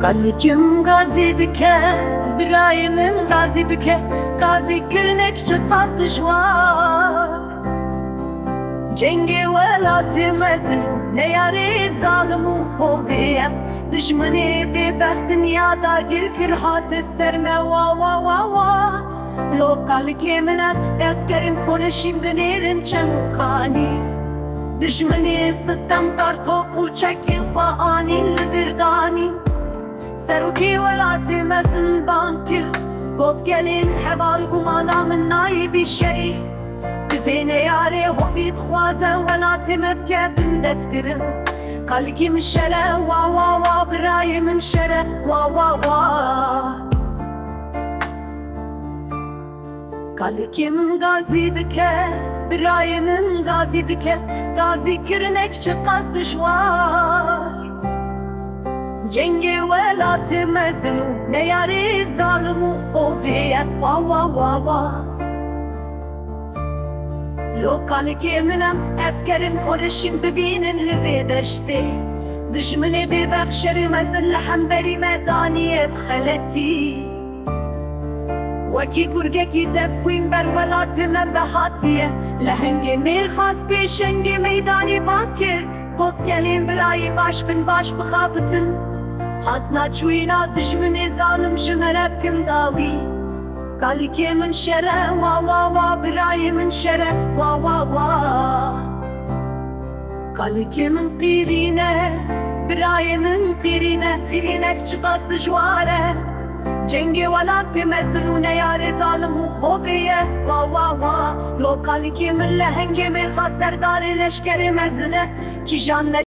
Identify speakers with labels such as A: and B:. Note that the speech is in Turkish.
A: Kalkim gazi dike, birayımın gazi bike, gazi kirnek çıkmaz düşvar. Cengi velatı mezun, ne yari zalimu hoviyem. Düşmani bebek dünyada girkir hatı serme va va va va. Lokal kemine eskerim konuşayım binerin çemukani. Düşmani sıttam kar topu çekin faanil birdani. Seruki velatı mezun bankir, God gelin hebal gumala min naibi şey. Bine yare hovit khwazen velatı mebke bindeskirim. Kalkim şere va va va birayımın şere va va va. Kalkim gazi dike, birayımın gazi dike, gazi kirnek çıkmaz düşvar. Cengi velatı mezunu, ne yari zalimu oviyet va va va va. Lokal keminem, eskerim konuşayım bibinin livi deşti. Düşmeni bebek şerimezin lehem beri medaniyet khaleti. Vaki kurgeki defwin ber velatı membehatiye. Lehenge mirkhas peşenge meydani bakir. Kot gelin birayı baş bin baş bıkhabıtın. Hatna çuyna düşmeni zalim jümerepkim davi. Kalkimin şere va va va birayımın şere va va va. Kalkimin pirine birayımın pirine pirinek çıkaz düşvare. Cengi velatı mezunune yare zalimu hoviye va va va. Lo kalkimin lehenge mirkhas serdari leşkeri mezune ki janle